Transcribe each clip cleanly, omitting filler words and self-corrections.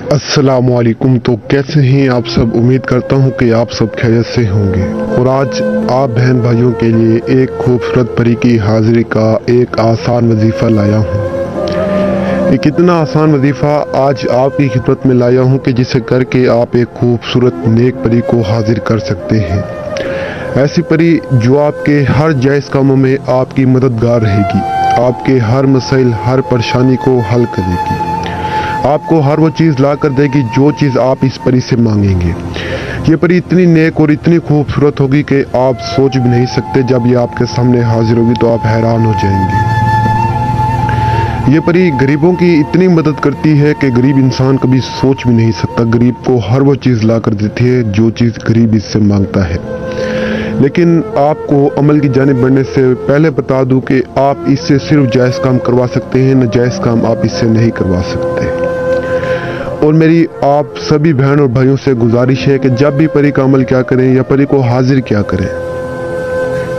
अस्सलामुअलैकुम। तो कैसे हैं आप सब? उम्मीद करता हूं कि आप सब खैरियत से होंगे। और आज आप बहन भाइयों के लिए एक खूबसूरत परी की हाजिरी का एक आसान वजीफ़ा लाया हूं। एक इतना आसान वजीफ़ा आज आपकी खिदमत में लाया हूं कि जिसे करके आप एक खूबसूरत नेक परी को हाजिर कर सकते हैं। ऐसी परी जो आपके हर जायज़ कामों में आपकी मददगार रहेगी, आपके हर मसाइल हर परेशानी को हल करेगी, आपको हर वो चीज़ ला कर देगी जो चीज़ आप इस परी से मांगेंगे। ये परी इतनी नेक और इतनी खूबसूरत होगी कि आप सोच भी नहीं सकते। जब ये आपके सामने हाजिर होगी तो आप हैरान हो जाएंगे। ये परी गरीबों की इतनी मदद करती है कि गरीब इंसान कभी सोच भी नहीं सकता। गरीब को हर वो चीज़ ला कर देती है जो चीज़ गरीब इससे मांगता है। लेकिन आपको अमल की जानिब बढ़ने से पहले बता दूं कि आप इससे सिर्फ जायज़ काम करवा सकते हैं, नाजायज़ काम आप इससे नहीं करवा सकते। और मेरी आप सभी बहन और भाइयों से गुजारिश है कि जब भी परी का अमल क्या करें या परी को हाजिर क्या करें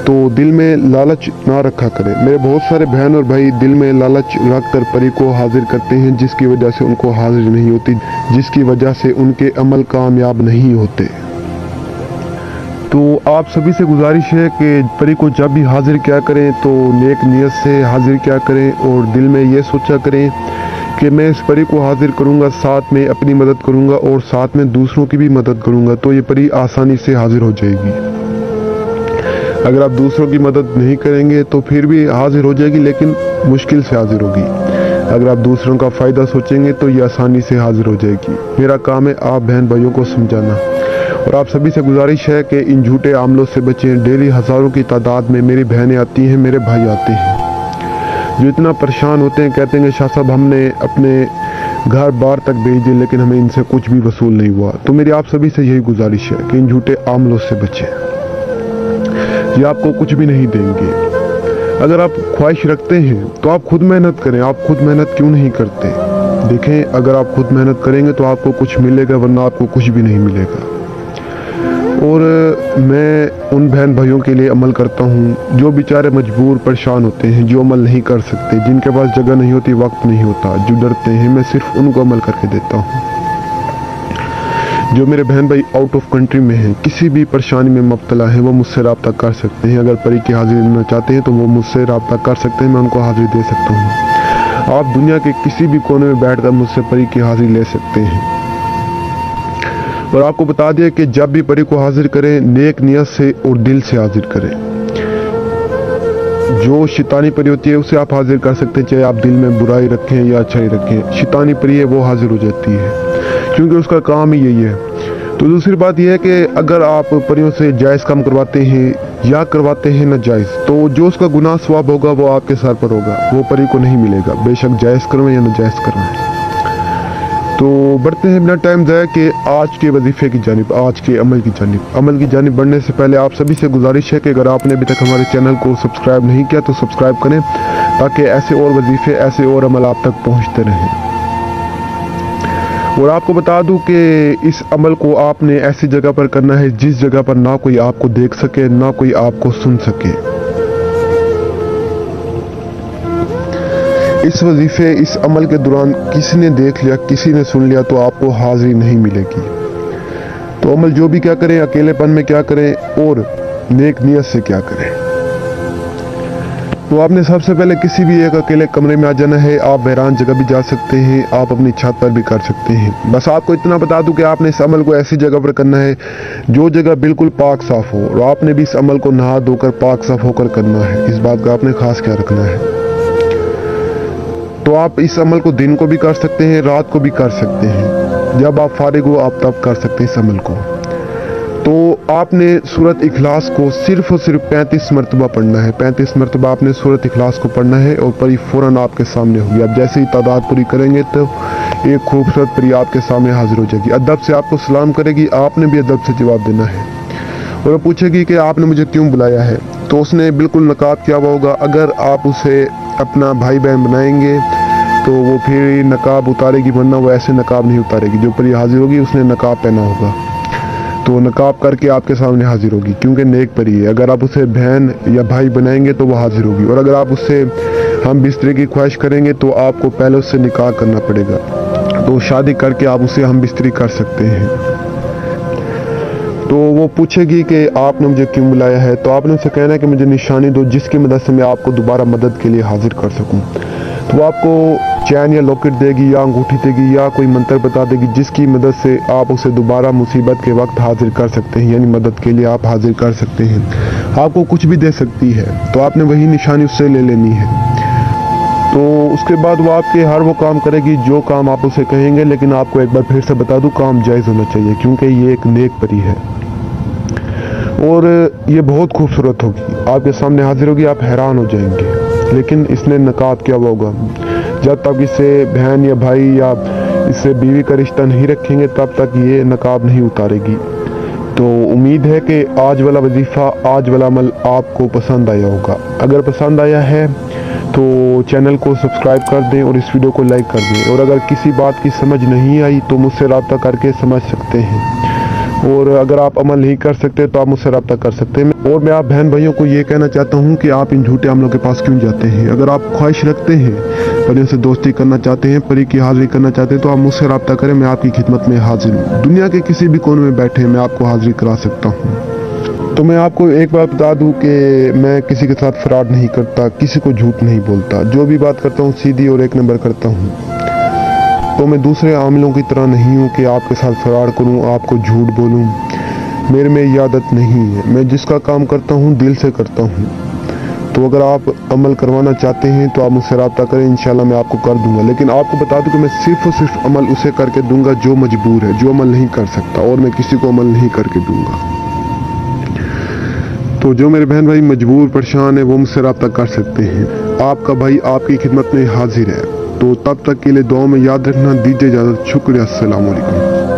तो दिल में लालच ना रखा करें। मेरे बहुत सारे बहन और भाई दिल में लालच रख कर परी को हाजिर करते हैं, जिसकी वजह से उनको हाजिर नहीं होती, जिसकी वजह से उनके अमल कामयाब नहीं होते। तो आप सभी से गुजारिश है कि परी को जब भी हाजिर क्या करें तो नेक नीयत से हाजिर क्या करें और दिल में ये सोचा करें कि मैं इस परी को हाजिर करूंगा, साथ में अपनी मदद करूंगा और साथ में दूसरों की भी मदद करूंगा, तो ये परी आसानी से हाजिर हो जाएगी। अगर आप दूसरों की मदद नहीं करेंगे तो फिर भी हाजिर हो जाएगी, लेकिन मुश्किल से हाजिर होगी। अगर आप दूसरों का फ़ायदा सोचेंगे तो ये आसानी से हाजिर हो जाएगी। मेरा काम है आप बहन भाइयों को समझाना। और आप सभी से गुजारिश है कि इन झूठे आमलों से बचें। डेली हज़ारों की तादाद में मेरी बहनें आती हैं, मेरे भाई आते हैं जो इतना परेशान होते हैं, कहते हैं कि शाह साहब हमने अपने घर बार तक भेज दिए लेकिन हमें इनसे कुछ भी वसूल नहीं हुआ। तो मेरी आप सभी से यही गुजारिश है कि इन झूठे आमलों से बचें। ये आपको कुछ भी नहीं देंगे। अगर आप ख्वाहिश रखते हैं तो आप खुद मेहनत करें। आप खुद मेहनत क्यों नहीं करते? देखें, अगर आप खुद मेहनत करेंगे तो आपको कुछ मिलेगा, वरना आपको कुछ भी नहीं मिलेगा। और मैं उन बहन भाइयों के लिए अमल करता हूँ जो बेचारे मजबूर परेशान होते हैं, जो अमल नहीं कर सकते, जिनके पास जगह नहीं होती, वक्त नहीं होता, जो डरते हैं, मैं सिर्फ उनको अमल करके देता हूँ। जो मेरे बहन भाई आउट ऑफ कंट्री में हैं, किसी भी परेशानी में मुब्तला हैं, वो मुझसे रब्ता कर सकते हैं। अगर परी की हाजिरी लेना चाहते हैं तो वो मुझसे रब्ता कर सकते हैं, मैं उनको हाजिरी दे सकता हूँ। आप दुनिया के किसी भी कोने में बैठ कर मुझसे परी की हाजिरी ले सकते हैं। और आपको बता दिया कि जब भी परी को हाजिर करें नेक नियत से और दिल से हाजिर करें। जो शैतानी परी होती है उसे आप हाजिर कर सकते हैं, चाहे आप दिल में बुराई रखें या अच्छाई रखें। शैतानी परी है वो हाजिर हो जाती है, क्योंकि उसका काम ही यही है। तो दूसरी बात यह है कि अगर आप परियों से जायज़ काम करवाते हैं या करवाते हैं नाजायज़, तो जो उसका गुनाह सवाब होगा वो आपके सर पर होगा, वो परी को नहीं मिलेगा, बेशक जायज़ करवाएं या नाजायज़ करवाएं। तो बढ़ते हैं बिना टाइम ज़ाया कि आज के वजीफ़े की जानिब, आज के अमल की जानिब। अमल की जानिब बढ़ने से पहले आप सभी से गुजारिश है कि अगर आपने अभी तक हमारे चैनल को सब्सक्राइब नहीं किया तो सब्सक्राइब करें, ताकि ऐसे और वजीफ़े, ऐसे और अमल आप तक पहुंचते रहें। और आपको बता दूं कि इस अमल को आपने ऐसी जगह पर करना है जिस जगह पर ना कोई आपको देख सके, ना कोई आपको सुन सके। इस वजीफे, इस अमल के दौरान किसी ने देख लिया, किसी ने सुन लिया तो आपको हाजिरी नहीं मिलेगी। तो अमल जो भी क्या करें, अकेलेपन में क्या करें और नेक नियत से क्या करें। तो आपने सबसे पहले किसी भी एक अकेले कमरे में आ जाना है। आप बहरान जगह भी जा सकते हैं, आप अपनी छत पर भी कर सकते हैं। बस आपको इतना बता दूं कि आपने इस अमल को ऐसी जगह पर करना है जो जगह बिल्कुल पाक साफ हो, और आपने भी इस अमल को नहा धोकर पाक साफ होकर करना है। इस बात का आपने खास ख्याल रखना है। तो आप इस अमल को दिन को भी कर सकते हैं, रात को भी कर सकते हैं। जब आप फारिग हो आप तब कर सकते हैं इस अमल को। तो आपने सूरत इखलास को सिर्फ और सिर्फ 35 मरतबा पढ़ना है। 35 मरतबा आपने सूरत इखलास को पढ़ना है और परी फ़ौरन आपके सामने होगी। आप जैसे ही तादाद पूरी करेंगे तो एक खूबसूरत परी आपके सामने हाजिर हो जाएगी। अदब से आपको सलाम करेगी, आपने भी अदब से जवाब देना है। और वो पूछेगी कि आपने मुझे क्यों बुलाया है, तो उसने बिल्कुल नकाब किया हुआ होगा। अगर आप उसे अपना भाई बहन बनाएंगे तो वो फिर नकाब उतारेगी, वरना वो ऐसे नकाब नहीं उतारेगी। जो परी हाजिर होगी उसने नकाब पहना होगा, तो नकाब करके आपके सामने हाजिर होगी, क्योंकि नेक परी है। अगर आप उसे बहन या भाई बनाएंगे तो वो हाजिर होगी। और अगर आप उससे हम बिस्तरे की ख्वाहिश करेंगे तो आपको पहले उससे निकाह करना पड़ेगा। तो शादी करके आप उसे हम बिस्तरी कर सकते हैं। तो वो पूछेगी कि आपने मुझे क्यों बुलाया है, तो आपने उसे कहना है कि मुझे निशानी दो जिसकी मदद से मैं आपको दोबारा मदद के लिए हाजिर कर सकूं। तो वो आपको चैन या लॉकेट देगी या अंगूठी देगी या कोई मंत्र बता देगी जिसकी मदद से आप उसे दोबारा मुसीबत के वक्त हाजिर कर सकते हैं, यानी मदद के लिए आप हाजिर कर सकते हैं। आपको कुछ भी दे सकती है, तो आपने वही निशानी उससे ले लेनी है। तो उसके बाद वो आपके हर वो काम करेगी जो काम आप उसे कहेंगे, लेकिन आपको एक बार फिर से बता दूं, काम जायज़ होना चाहिए क्योंकि ये एक नेक परी है और ये बहुत खूबसूरत होगी। आपके सामने हाजिर होगी, आप हैरान हो जाएंगे। लेकिन इसने नकाब किया हुआ होगा। जब तक इसे बहन या भाई या इससे बीवी का रिश्ता नहीं रखेंगे तब तक ये नकाब नहीं उतारेगी। तो उम्मीद है कि आज वाला वजीफ़ा, आज वाला अमल आपको पसंद आया होगा। अगर पसंद आया है तो चैनल को सब्सक्राइब कर दें और इस वीडियो को लाइक कर दें। और अगर किसी बात की समझ नहीं आई तो मुझसे रब्ता करके समझ सकते हैं, और अगर आप अमल नहीं कर सकते तो आप मुझसे रब्ता कर सकते हैं। और मैं आप बहन भाइयों को ये कहना चाहता हूँ कि आप इन झूठे अमलों के पास क्यों जाते हैं। अगर आप ख्वाहिश रखते हैं, परियों से दोस्ती करना चाहते हैं, परी की हाजिरी करना चाहते हैं, तो आप मुझसे रब्ता करें। मैं आपकी खिदमत में हाजिर हूँ। दुनिया के किसी भी कोने में बैठे मैं आपको हाजिरी करा सकता हूँ। तो मैं आपको एक बात बता दूं कि मैं किसी के साथ फ्रॉड नहीं करता, किसी को झूठ नहीं बोलता। जो भी बात करता हूँ सीधी और एक नंबर करता हूँ। तो मैं दूसरे आमिलों की तरह नहीं हूँ कि आपके साथ फ्रॉड करूँ, आपको झूठ बोलूँ। मेरे में ये आदत नहीं है। मैं जिसका काम करता हूँ दिल से करता हूँ। तो अगर आप अमल करवाना चाहते हैं तो आप मुझसे रब्ता करें, इंशाल्लाह मैं आपको कर दूंगा। लेकिन आपको बता दूं कि मैं सिर्फ और सिर्फ अमल उसे करके दूंगा जो मजबूर है, जो अमल नहीं कर सकता, और मैं किसी को अमल नहीं करके दूंगा। तो जो मेरे बहन भाई मजबूर परेशान है वो मुझसे रब्ता कर सकते हैं। आपका भाई आपकी खिदमत में हाजिर है। तो तब तक के लिए दुआ में याद रखना। दीजिए इजाज़त। शुक्रिया। अस्सलाम वालेकुम।